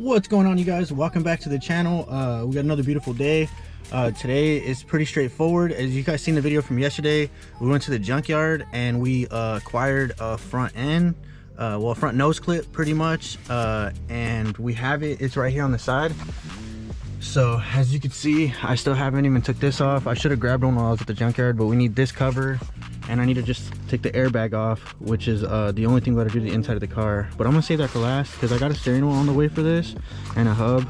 What's going on, you guys? Welcome back to the channel. We got another beautiful day. Today is pretty straightforward. As you guys seen the video from yesterday, we went to the junkyard and we acquired a front end, well, front nose clip pretty much, and we have it. It's right here on the side. So as you can see, I still haven't even took this off. I should have grabbed one while I was at the junkyard, but we need this cover and I need to just take the airbag off, which is the only thing we gotta do to the inside of the car. But I'm gonna save that for last because I got a steering wheel on the way for this and a hub.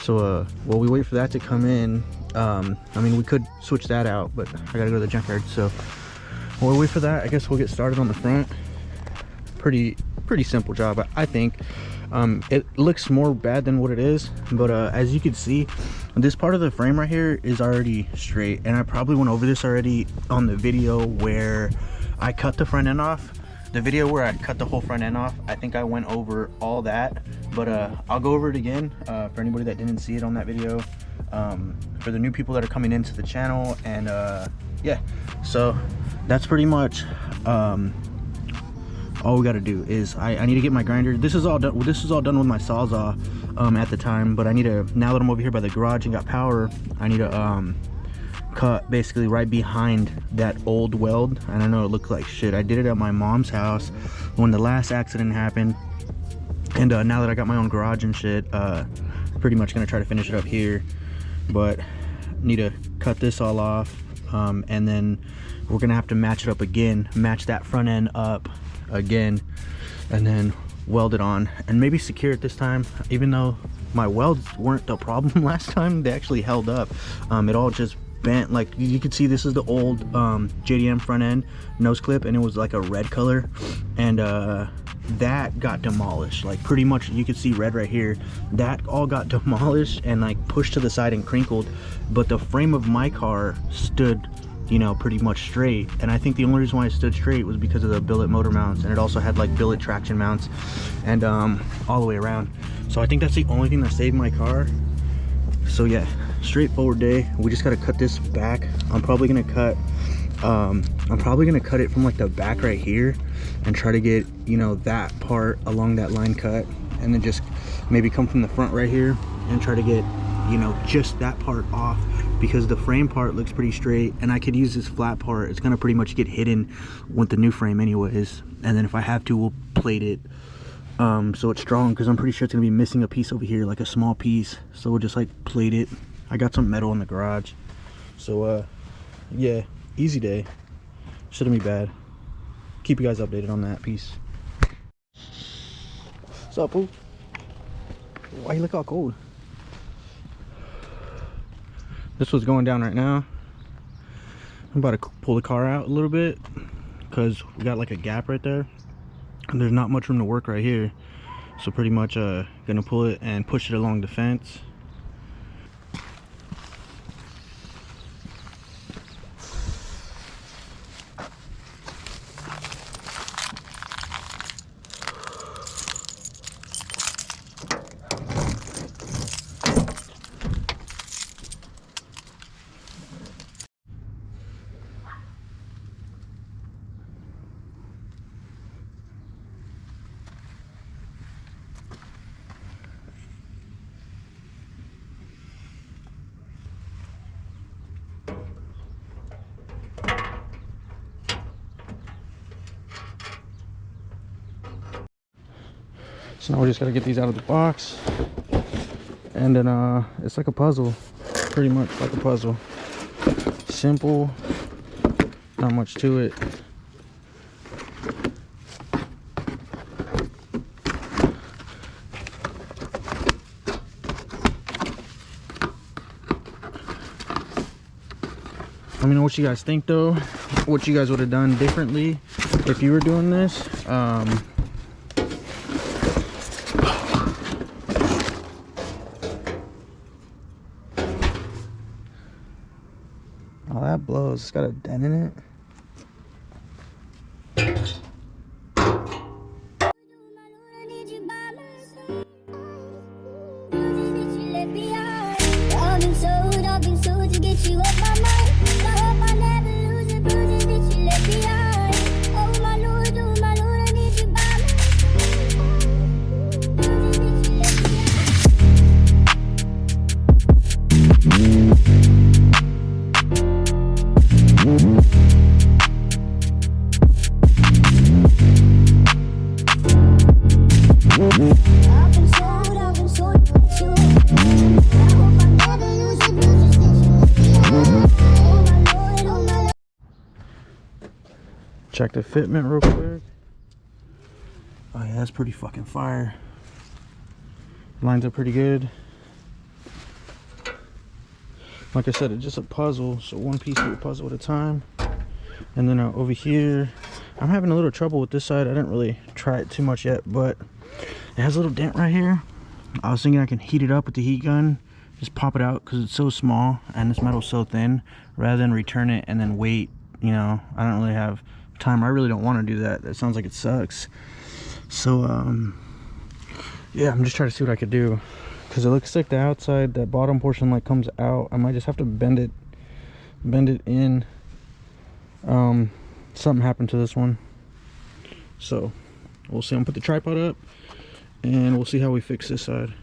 So while we wait for that to come in, I mean, we could switch that out, but I gotta go to the junkyard. So while we wait for that, I guess we'll get started on the front. Pretty simple job, I think. It looks more bad than what it is, but as you can see, this part of the frame right here is already straight, and I probably went over this already on the video where I cut the front end off. The video where I cut the whole front end off, I think I went over all that, but I'll go over it again for anybody that didn't see it on that video, for the new people that are coming into the channel. And yeah, so that's pretty much all we got to do. Is I need to get my grinder. This is all done. This is all done with my Sawzall at the time, but I need to, now that I'm over here by the garage and got power, I need to cut basically right behind that old weld. And I know it looked like shit. I did it at my mom's house when the last accident happened, and now that I got my own garage and shit, pretty much gonna try to finish it up here, but need to cut this all off, and then we're gonna have to match it up again, match that front end up again, and then weld it on and maybe secure it this time. Even though my welds weren't the problem last time, they actually held up. It all just bent. Like you can see, this is the old JDM front end nose clip, and it was like a red color, and that got demolished. Like pretty much, you can see red right here. That all got demolished and like pushed to the side and crinkled, but the frame of my car stood, you know, pretty much straight. And I think the only reason why it stood straight was because of the billet motor mounts, and it also had like billet traction mounts and all the way around. So I think that's the only thing that saved my car. So yeah, straightforward day. We just got to cut this back. I'm probably gonna cut it from like the back right here and try to get, you know, that part along that line cut, and then just maybe come from the front right here and try to get, you know, just that part off, because the frame part looks pretty straight, and I could use this flat part. It's gonna pretty much get hidden with the new frame anyways, and then if I have to, we'll plate it so it's strong, because I'm pretty sure it's gonna be missing a piece over here, like a small piece. So we'll just like plate it. I got some metal in the garage. So yeah, easy day, shouldn't be bad. Keep you guys updated on that. Peace. What's up, Pooh? Why you look all cold? This was going down right now. I'm about to pull the car out a little bit because we got like a gap right there, and there's not much room to work right here. So pretty much gonna pull it and push it along the fence. So now we just gotta get these out of the box, and then it's like a puzzle, pretty much like a puzzle. Simple, not much to it. Let me know what you guys think though, what you guys would have done differently if you were doing this. Oh, that blows. It's got a dent in it. check the fitment real quick. Oh yeah, that's pretty fucking fire. Lines up pretty good. Like I said, it's just a puzzle, so one piece of the puzzle at a time. And then over here, I'm having a little trouble with this side. I didn't really try it too much yet, but it has a little dent right here. I was thinking I can heat it up with the heat gun, just pop it out because it's so small and this metal's so thin, rather than return it and then wait. You know, I don't really have time. I really don't want to do that. That sounds like it sucks. So yeah, I'm just trying to see what I could do, because it looks like the outside, that bottom portion like comes out. I might just have to bend it in. Something happened to this one, so we'll see. I'm gonna put the tripod up and we'll see how we fix this side.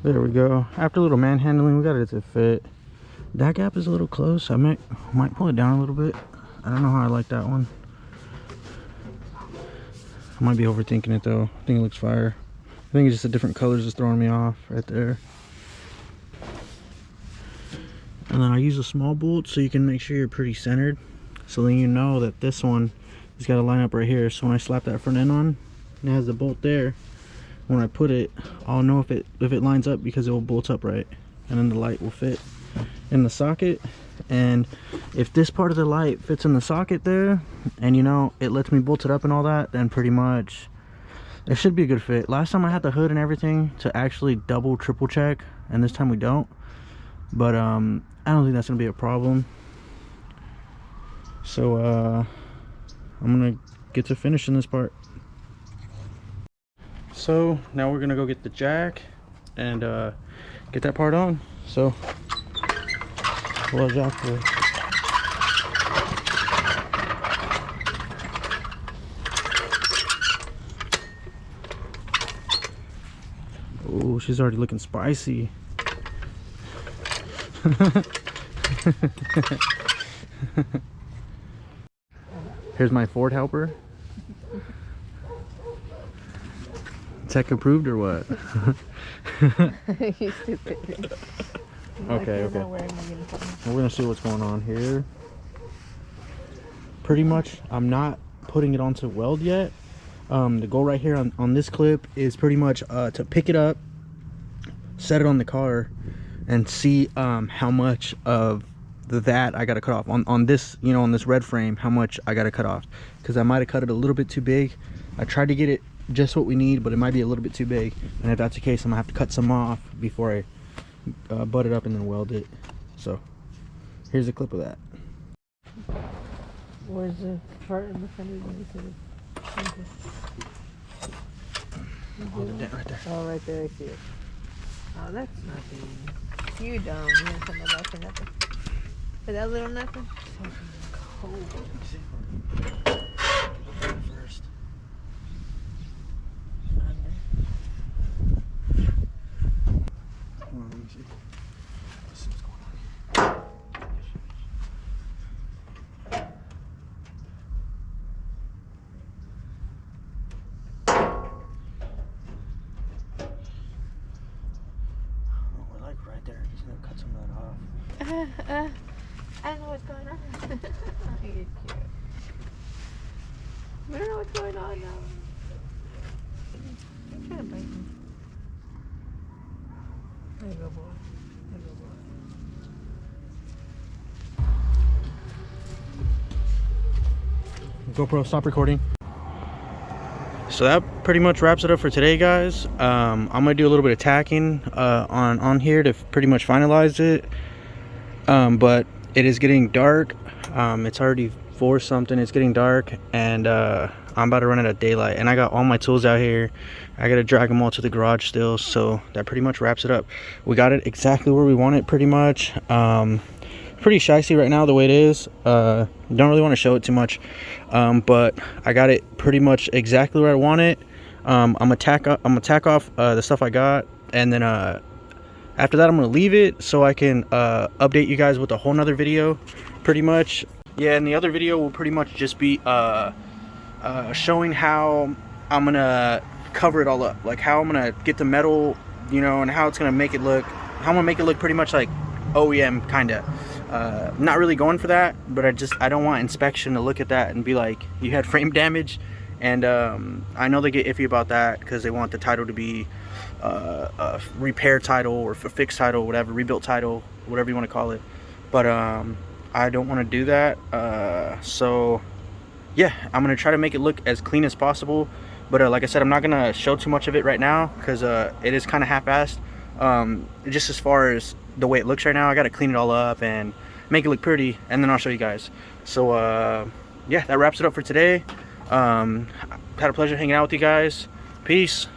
There we go. After a little manhandling, we got it to fit. That gap is a little close. I might pull it down a little bit. I don't know how I like that one. I might be overthinking it though. I think it looks fire. I think it's just the different colors is throwing me off right there. And then I use a small bolt so you can make sure you're pretty centered. So then you know that this one has got to line up right here. So when I slap that front end on, it has the bolt there. When I put it, I'll know if it lines up, because it will bolt up right, and then the light will fit in the socket. And if this part of the light fits in the socket there, and you know it lets me bolt it up and all that, then pretty much it should be a good fit. Last time I had the hood and everything to actually double triple check, and this time we don't. But I don't think that's gonna be a problem. So I'm gonna get to finishing this part. So now we're gonna go get the jack and get that part on. So well, jack for oh, she's already looking spicy. Here's my Ford helper. Tech approved or what? You stupid. Okay. We're gonna see what's going on here. Pretty much, I'm not putting it onto weld yet. The goal right here on this clip is pretty much to pick it up, set it on the car, and see how much of that I gotta cut off on this, you know, on this red frame, how much I gotta cut off, because I might have cut it a little bit too big. I tried to get it just what we need, but it might be a little bit too big. And if that's the case, I'm gonna have to cut some off before I butt it up and then weld it. So here's a clip of that. Where's the part in the fender that you said? Oh, the dent right there. Oh, right there, I see it. Oh, that's nothing. You dumb. You didn't come back for nothing. For that little nothing? Fucking cold. First. Hold on, let me see. Let's see what's going on here. Oh, we're like right there. He's gonna cut some of that off. I don't know what's going on. You're cute. We don't know what's going on now. You're trying to bite me. There you go, boy. There you go, boy. GoPro, stop recording. So that pretty much wraps it up for today, guys. I'm gonna do a little bit of tacking on here to pretty much finalize it. But it is getting dark. It's already 4 something. It's getting dark, and I'm about to run out of daylight. And I got all my tools out here. I gotta drag them all to the garage still. So that pretty much wraps it up. We got it exactly where we want it, pretty much. Pretty shicey right now the way it is. Don't really want to show it too much, but I got it pretty much exactly where I want it. I'm gonna tack off the stuff I got, and then after that I'm gonna leave it so I can update you guys with a whole nother video, pretty much. Yeah, and the other video will pretty much just be showing how I'm gonna cover it all up, like how I'm gonna get the metal, you know, and how it's gonna make it look, how I'm gonna make it look pretty much like OEM, kinda. Not really going for that, but I don't want inspection to look at that and be like, you had frame damage. And I know they get iffy about that because they want the title to be a repair title or a fixed title, whatever, rebuilt title, whatever you want to call it. But I don't want to do that. So yeah, I'm gonna try to make it look as clean as possible. But like I said, I'm not gonna show too much of it right now because it is kind of half-assed. Just as far as the way it looks right now, I gotta clean it all up and make it look pretty, and then I'll show you guys. So yeah, that wraps it up for today. Had a pleasure hanging out with you guys. Peace.